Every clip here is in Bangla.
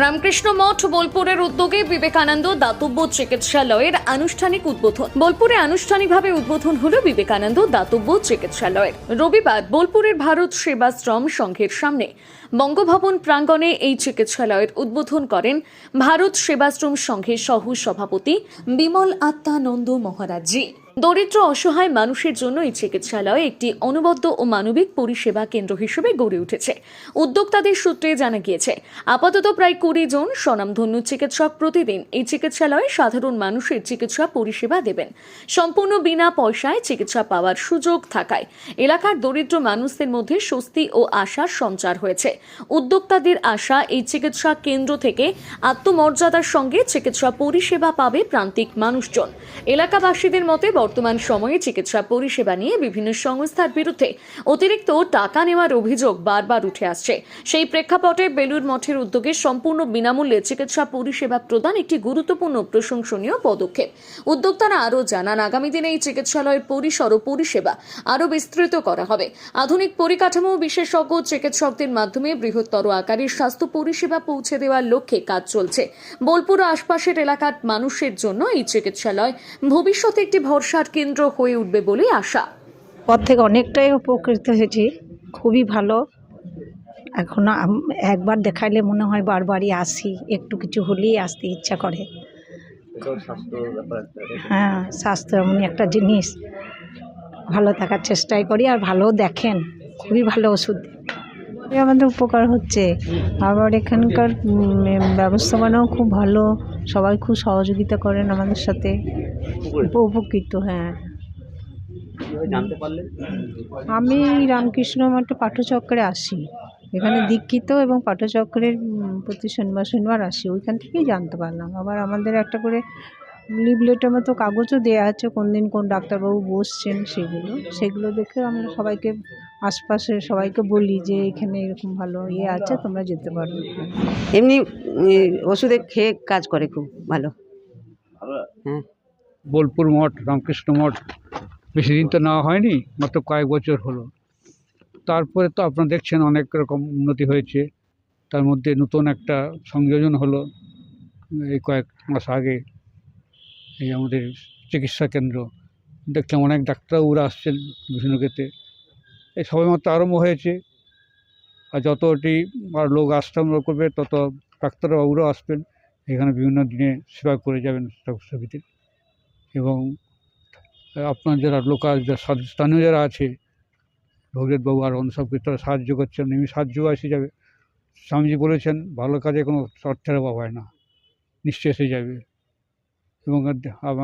রামকৃষ্ণ মঠ বোলপুরের উদ্যোগে বিবেকানন্দ দাতব্য চিকিৎসালয়ের আনুষ্ঠানিক উদ্বোধন। বোলপুরে আনুষ্ঠানিকভাবে উদ্বোধন হলো বিবেকানন্দ দাতব্য চিকিৎসালয়ের। রবিবার বোলপুরের ভারত সেবাশ্রম সংঘের সামনে বঙ্গভবন প্রাঙ্গণে এই চিকিৎসালয়ের উদ্বোধন করেন ভারত সেবাশ্রম সংঘের সহ সভাপতি বিমল আত্মানন্দ মহারাজজি। দরিদ্র অসহায় মানুষের জন্য এই চিকিৎসালয় একটি অনবদ্য ও মানবিক পরিষেবা কেন্দ্র হিসেবে গড়ে উঠেছে। উদ্যোক্তাদের সূত্রে জানা গিয়েছে, আপাতত প্রায় 20 জন স্বনামধন্য চিকিৎসক প্রতিদিন এই চিকিৎসালয়ে সাধারণ মানুষের চিকিৎসা পরিষেবা দেবেন। সম্পূর্ণ বিনা পয়সায় চিকিৎসা পাওয়ার সুযোগ থাকায় এলাকার দরিদ্র মানুষদের মধ্যে স্বস্তি ও আশার সঞ্চার হয়েছে। উদ্যোক্তাদের আশা, এই চিকিৎসা কেন্দ্র থেকে আত্মমর্যাদার সঙ্গে চিকিৎসা পরিষেবা পাবে প্রান্তিক মানুষজন। এলাকাবাসীদের মতে বর্তমান সময়ে চিকিৎসা পরিষেবা নিয়ে বিভিন্ন সংস্থার বিরুদ্ধে অতিরিক্ত টাকা নেওয়ার অভিযোগ বারবার উঠে আসছে। সেই প্রেক্ষাপটে বেলুড় মঠের উদ্যোগে সম্পূর্ণ বিনামূল্যে চিকিৎসা পরিষেবা প্রদান একটি গুরুত্বপূর্ণ প্রশংসনীয় পদক্ষেপ। উদ্যোক্তারা আরও জানান, আগামী দিনে এই চিকিৎসালয়ের পরিসর ও পরিষেবা আরও বিস্তৃত করা হবে। আধুনিক পরিকাঠামো বিশেষজ্ঞ চিকিৎসকদের মাধ্যমে বৃহত্তর আকারের স্বাস্থ্য পরিষেবা পৌঁছে দেওয়ার লক্ষ্যে কাজ চলছে। বোলপুর ও আশপাশের এলাকার মানুষের জন্য এই চিকিৎসালয় ভবিষ্যতে একটি ভরসার কেন্দ্র হয়ে উঠবে বলে আশা। পর থেকে অনেকটাই উপকৃত হয়েছি, খুবই ভালো। এখন একবার দেখাইলে মনে হয় বারবারই আসি, একটু কিছু হলেই আসতে ইচ্ছা করে। হ্যাঁ, স্বাস্থ্য এমনই একটা জিনিস, ভালো থাকার চেষ্টাই করি আর ভালো দেখেন, খুবই ভালো ওষুধ আমাদের উপকার হচ্ছে। আবার এখানকার ব্যবস্থাপনাও খুব ভালো, সবাই খুব সহযোগিতা করেন আমাদের সাথে, উপকৃত। হ্যাঁ, আমি রামকৃষ্ণ মঠে পাঠচক্রে আসি, এখানে দীক্ষিত এবং পাঠচক্রের প্রতি শনিবার আসি, ওইখান থেকেই জানতে পারলাম। আবার আমাদের একটা করে লিফলেটের মতো কাগজও দেওয়া আছে, কোন দিন কোন ডাক্তারবাবু বসছেন, সেগুলো দেখে আমরা সবাইকে, আশপাশের সবাইকে বলি যে এখানে এরকম ভালো আছে, তোমরা যেতে পারো। এমনি ওষুধে খেয়ে কাজ করে, খুব ভালো। হ্যাঁ, বোলপুর মঠ, রামকৃষ্ণ মঠ বেশি দিন তো নেওয়া হয়নি, মাত্র কয়েক বছর হলো। তারপরে তো আপনারা দেখছেন অনেক রকম উন্নতি হয়েছে। তার মধ্যে নতুন একটা সংযোজন হলো এই কয়েক মাস আগে। এই আমাদের চিকিৎসা কেন্দ্র দেখলাম অনেক ডাক্তারবাবুরা আসছেন বিভিন্ন ক্ষেত্রে। এই সবেমাত্র আরম্ভ হয়েছে, আর যতটি আর লোক আসতে করবে তত ডাক্তারবাবুরাও আসবেন এখানে, বিভিন্ন দিনে সেবা করে যাবেন স্বাস্থ্যবিধি। এবং আপনার যারা লোকাল, স্থানীয় যারা আছে, ভগীরথবাবু আর অন্য সব কিছু সাহায্য করছেন, এমনি সাহায্য এসে যাবে। স্বামীজি বলেছেন, ভালো কাজে কোনো অর্থের অভাব হয় না, নিশ্চয় এসে যাবে। এবং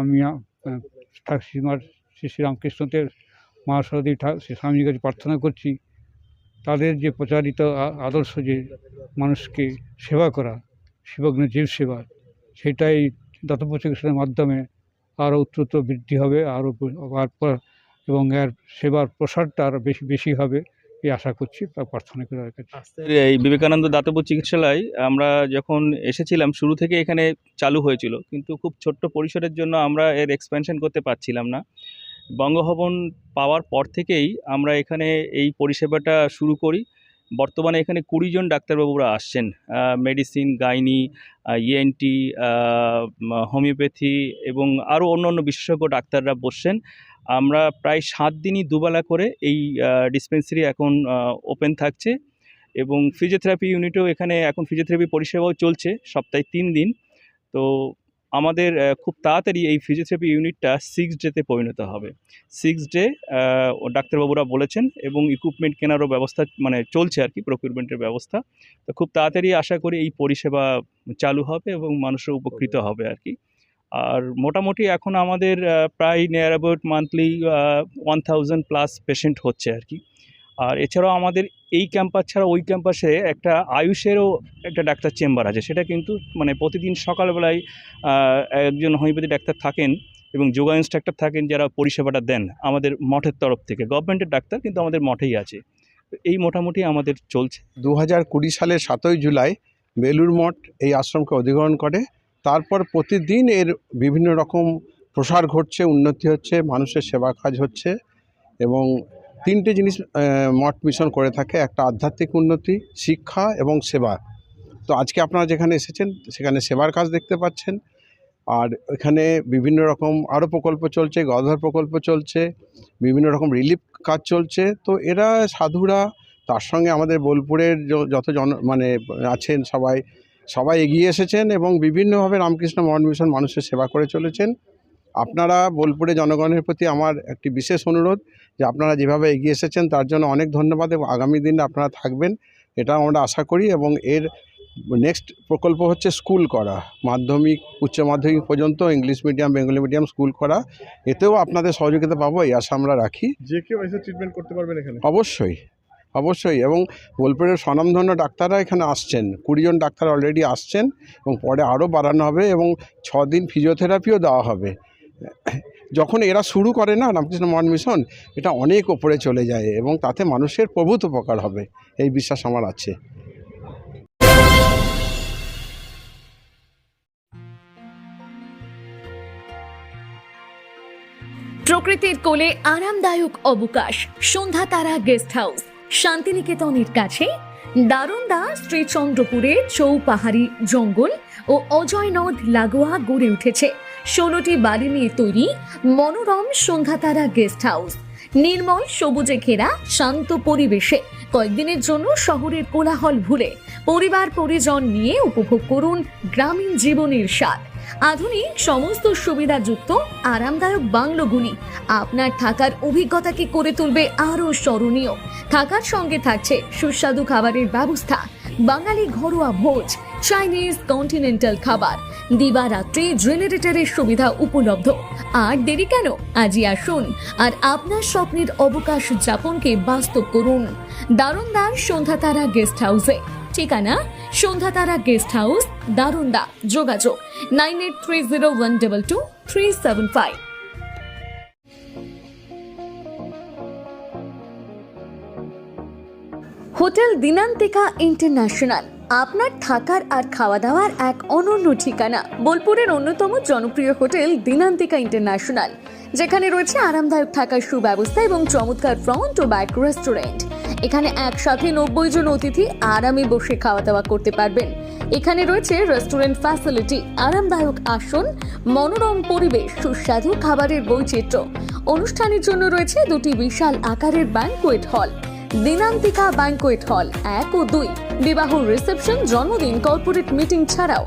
আমি শ্রী শ্রী রামকৃষ্ণদেব মহাসরদী শ্রী স্বামীজির কাছে প্রার্থনা করছি, তাদের যে প্রচারিত আদর্শ, যে মানুষকে সেবা করা, শিবগ্ন জীব সেবা, সেটাই দাতব্য চিকিৎসার মাধ্যমে আরও উত্তরোত্তর বৃদ্ধি হবে, আরও এবং এর সেবার প্রসারটা আরও বেশি হবে, এই আশা করছি, প্রার্থনা করি তার কাছে। এই বিবেকানন্দ দাতব্য চিকিৎসালয় আমরা যখন এসেছিলাম, শুরু থেকে এখানে চালু হয়েছিল, কিন্তু খুব ছোট্ট পরিসরের জন্য আমরা এর এক্সপ্যানশন করতে পারছিলাম না। বঙ্গভবন পাওয়ার পর থেকেই আমরা এখানে এই পরিষেবাটা শুরু করি। বর্তমানে এখানে 20 জন ডাক্তারবাবুরা আসছেন, মেডিসিন, গাইনি, ইএনটি, হোমিওপ্যাথি এবং আরও অন্য বিশেষজ্ঞ ডাক্তাররা বসছেন। আমরা প্রায় 7 দিনই দুবেলা করে এই ডিসপেন্সারি এখন ওপেন থাকছে, এবং ফিজিওথেরাপি ইউনিটও এখানে এখন ফিজিওথেরাপি পরিষেবাও চলছে সপ্তাহে 3 দিন। তো আমাদের খুব তাড়াতাড়ি এই ফিজিওথেরাপি ইউনিটটা 6 ডেতে পরিণত হবে। 6 ডে ডাক্তারবাবুরা বলেছেন, এবং ইকুইপমেন্ট কেনারও ব্যবস্থা চলছে আর কি, প্রকিউরমেন্টের ব্যবস্থা। তো খুব তাড়াতাড়ি আশা করি এই পরিষেবা চালু হবে এবং মানুষও উপকৃত হবে আর কি। আর মোটামুটি এখন আমাদের প্রায় নিয়ার অ্যাবাউট মান্থলি 1000+ পেশেন্ট হচ্ছে আর কি। আর এছাড়াও আমাদের এই ক্যাম্পাস ছাড়া ওই ক্যাম্পাসে একটা আয়ুষেরও একটা ডাক্তার চেম্বার আছে, সেটা কিন্তু প্রতিদিন সকালবেলায় একজন হোমিওপ্যাথি ডাক্তার থাকেন এবং যোগা ইনস্ট্রাক্টর থাকেন, যারা পরিষেবাটা দেন আমাদের মঠের তরফ থেকে। গভর্নমেন্টের ডাক্তার কিন্তু আমাদের মঠেই আছে। এই মোটামুটি আমাদের চলছে। 2020 সালের 7ই জুলাই বেলুড় মঠ এই আশ্রমকে অধিগ্রহণ করে। তারপর প্রতিদিন এর বিভিন্ন রকম প্রসার ঘটছে, উন্নতি হচ্ছে, মানুষের সেবা কাজ হচ্ছে। এবং 3টে জিনিস মঠ মিশন করে থাকে, একটা আধ্যাত্মিক উন্নতি, শিক্ষা এবং সেবা। তো আজকে আপনারা যেখানে এসেছেন সেখানে সেবার কাজ দেখতে পাচ্ছেন। আর এখানে বিভিন্ন রকম আরও প্রকল্প চলছে, গধর প্রকল্প চলছে, বিভিন্ন রকম রিলিফ কাজ চলছে। তো এরা সাধুরা, তার সঙ্গে আমাদের বোলপুরের যত আছেন সবাই এগিয়ে এসেছেন এবং বিভিন্নভাবে রামকৃষ্ণ মঠ মিশন মানুষের সেবা করে চলেছেন। আপনারা বোলপুরে জনগণের প্রতি আমার একটি বিশেষ অনুরোধ যে আপনারা যেভাবে এগিয়ে এসেছেন তার জন্য অনেক ধন্যবাদ, এবং আগামী দিনে আপনারা থাকবেন এটা আমরা আশা করি। এবং এর নেক্সট প্রকল্প হচ্ছে স্কুল করা, মাধ্যমিক উচ্চ মাধ্যমিক পর্যন্ত English medium Bengali medium school করা। এতেও আপনাদের সহযোগিতা পাবো এই আশা আমরা রাখি। যে কেউ এসে ট্রিটমেন্ট করতে পারবেন এখানে? অবশ্যই এবং বোলপুরের স্বনামধন্য ডাক্তাররা এখানে আসছেন, 20 জন ডাক্তার অলরেডি আসছেন এবং পরে আরও বাড়ানো হবে এবং 6 দিন ফিজিওথেরাপিও দেওয়া হবে। যখন এরা শুরু করে না রামকৃষ্ণ মঠ মিশন, এটা অনেক ওপরে চলে যায় এবং তাতে মানুষের প্রভূত উপকার হবে, এই বিশ্বাস আমার আছে। প্রকৃতির কোলে আরামদায়ক অবকাশ, সন্ধ্যা তারা গেস্ট হাউস শান্তিনিকেতনের কাছে দারুণদা শ্রীচন্দ্রপুরে চৌপাহাড়ি জঙ্গল ও অজয় নদ লাগোয়া গড়ে উঠেছে 16টি বাড়ি নিয়ে তৈরি মনোরম সন্ধ্যা তারা গেস্ট হাউস। নির্মল সবুজে ঘেরা শান্ত পরিবেশে কয়েকদিনের জন্য শহরের কোলাহল ভুলে পরিবার পরিজন নিয়ে উপভোগ করুন গ্রামীণ জীবনের স্বাদ। আধুনিক সমস্ত সুবিধাযুক্ত আরামদায়ক বাংলোগুলি আপনার থাকার অভিজ্ঞতাকে করে তুলবে আরও স্মরণীয়। থাকার সঙ্গে থাকছে সুস্বাদু খাবারের ব্যবস্থা, বাঙালি ঘরোয়া ভোজ, চাইনিজ কন্টিনেন্টাল খাবার, দিবারাত্রি জেনারেটরের সুবিধা উপলব্ধ। আর দেরি কেন, আজই আসুন আর আপনার স্বপ্নের অবকাশ যাপনকে বাস্তব করুন দারুণদার সন্ধ্যা তারা গেস্ট হাউসে। ঠিকানা সন্ধ্যা তারা গেস্ট হাউস, দারুণদা। যোগাযোগ 9830122375। হোটেল দিনান্তিকা ইন্টারন্যাশনাল আপনার থাকার আর খাওয়া দাওয়ার এক অনন্য ঠিকানা। বোলপুরের অন্যতম জনপ্রিয় হোটেল দিনান্তিকা ইন্টারন্যাশনাল, যেখানে রয়েছে আরামদায়ক থাকার সুব্যবস্থা এবং চমৎকার ফ্রন্ট ও ব্যাক রেস্টুরেন্ট। এখানে একসাথে 90 জন অতিথি আরামে বসে খাওয়া দাওয়া করতে পারবেন। এখানে রয়েছে রেস্টুরেন্ট ফ্যাসিলিটি, আরামদায়ক আসন, মনোরম পরিবেশ, সুস্বাদু খাবারের বৈচিত্র্য। অনুষ্ঠানের জন্য রয়েছে 2টি বিশাল আকারের banquet hall, Dinantika banquet hall 1 ও 2। বিবাহ, রিসেপশন, জন্মদিন, কর্পোরেট মিটিং ছাড়াও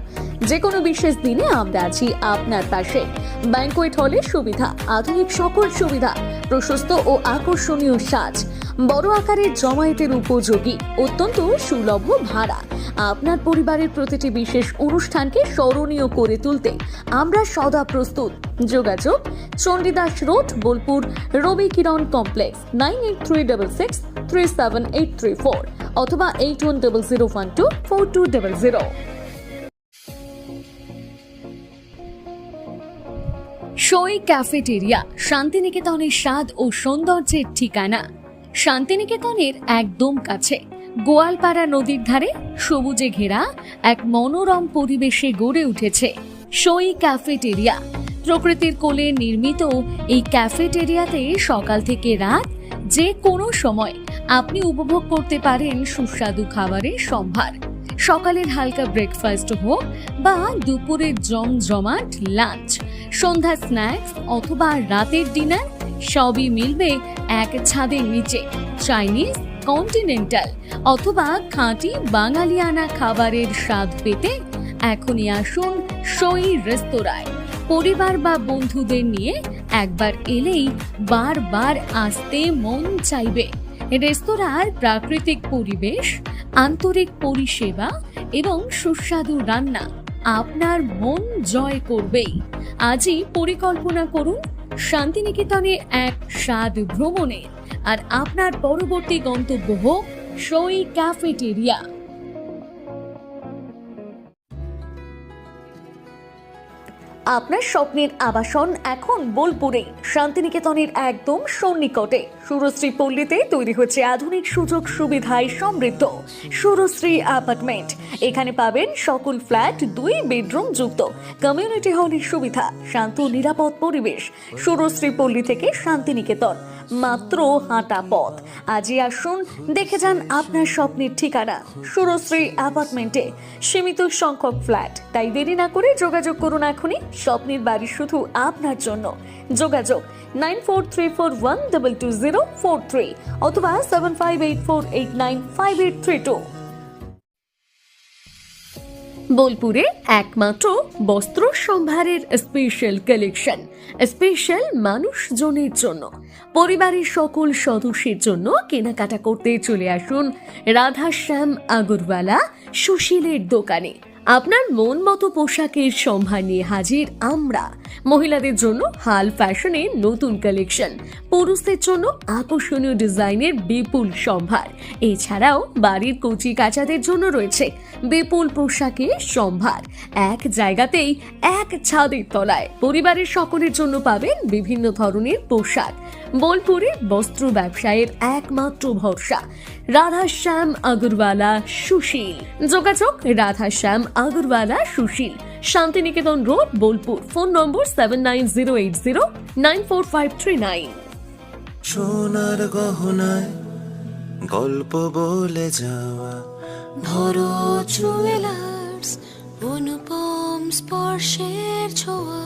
যে কোনো বিশেষ দিনে আমরা আছি আপনার পাশে। ব্যাংকোয়েট হলের সুবিধা, আধুনিক সকল সুবিধা, প্রশস্ত ও আকর্ষণীয় সাজ, বড় আকারের জমায়েতের উপযোগী, অত্যন্ত সুলভ ভাড়া। আপনার পরিবারের প্রতিটি বিশেষ অনুষ্ঠানকে স্মরণীয় করে তুলতে আমরা সদা প্রস্তুত। যোগাযোগ চণ্ডীদাস রোড, বোলপুর, রবি কিরণ কমপ্লেক্স, 9836637834 অথবা 8100124200। সই ক্যাফেটেরিয়া শান্তিনিকেতনের স্বাদ ও সৌন্দর্যের ঠিকানা। শান্তিনিকেতনের একদম কাছে গোয়ালপাড়া নদীর ধারে সবুজে ঘেরা এক মনোরম পরিবেশে গড়ে উঠেছে সই ক্যাফেটেরিয়া। প্রকৃতির কোলে নির্মিত এই ক্যাফেটেরিয়াতে সকাল থেকে রাত যে কোনো সময় আপনি উপভোগ করতে পারেন সুস্বাদু খাবারের সম্ভার। সকালের হালকা ব্রেকফাস্ট হোক বা দুপুরের জমজমাট লাঞ্চ, সন্ধ্যা স্ন্যাক্স অথবা রাতের ডিনার, সবই মিলবে এক ছাদের নিচে। চাইনিজ, কন্টিনেন্টাল অথবা খাঁটি বাঙালিয়ানা খাবারের স্বাদ পেতে এখনই আসুন সই রেস্তোরাঁয়। পরিবার বা বন্ধুদের নিয়ে একবার এলেই বারবার আসতে মন চাইবে। রেস্তোরাঁর প্রাকৃতিক পরিবেশ, আন্তরিক পরিষেবা এবং সুস্বাদু রান্না আপনার মন জয় করবেই। আজই পরিকল্পনা করুন শান্তিনিকেতনে এক স্বাদ ভ্রমণের, আর আপনার পরবর্তী গন্তব্য হোক সই ক্যাফেটেরিয়া। আপনার স্বপ্নের আবাসন এখন বোলপুরে, শান্তিনিকেতনের একদম সন্নিকটে সুরশ্রী পল্লীতে তৈরি হচ্ছে আধুনিক সুযোগ সুবিধায় সমৃদ্ধ সুরশ্রী অ্যাপার্টমেন্ট। এখানে পাবেন সকল ফ্ল্যাট 2 বেডরুম যুক্ত, কমিউনিটি হলের সুবিধা, শান্ত নিরাপদ পরিবেশ। সুরশ্রী পল্লী থেকে শান্তিনিকেতন মাত্র হাঁটা পথ। আজই আসুন, দেখে যান আপনার স্বপ্নের ঠিকানা সুরশ্রী অ্যাপার্টমেন্টে। সীমিত সংখ্যক ফ্ল্যাট, তাই দেরি না করে যোগাযোগ করুন এখনই। স্বপ্নের বাড়ি শুধু আপনার জন্য। যোগাযোগ 9434122043 অথবা 7584895832। বোলপুরে একমাত্র বস্ত্র সম্ভারের স্পেশাল কালেকশন, স্পেশাল মানুষজনের জন্য। পরিবারের সকল সদস্যের জন্য কেনাকাটা করতে চলে আসুন রাধাশ্যাম আগরওয়ালা সুশীলের দোকানে। আপনার মন মতো পোশাকের সম্ভার নিয়ে হাজির আমরা। মহিলাদের জন্য হাল ফ্যাশনের নতুন কালেকশন, পুরুষদের জন্য আকর্ষণীয় ডিজাইনের বিপুল সম্ভার। এছাড়াও বাড়ির কচি কাচাদের জন্য রয়েছে বিপুল পোশাকের সম্ভার। এক জায়গাতেই, এক ছাদের তলায় পরিবারের সকলের জন্য পাবেন বিভিন্ন ধরনের পোশাক। বোলপুরে বস্ত্র ব্যবসায়ের একমাত্র ভরসা রাধাশ্যাম আগরওয়ালা সুশীল। যোগাযোগ Radhashyam Agarwala Sushil, Shantiniketan road, Bolpur. Phone number 7908094539। সোনার গহনায় গল্প বলে যাওয়া ভরো জুয়েলার্স, অনুপম স্পর্শের ছোঁয়া।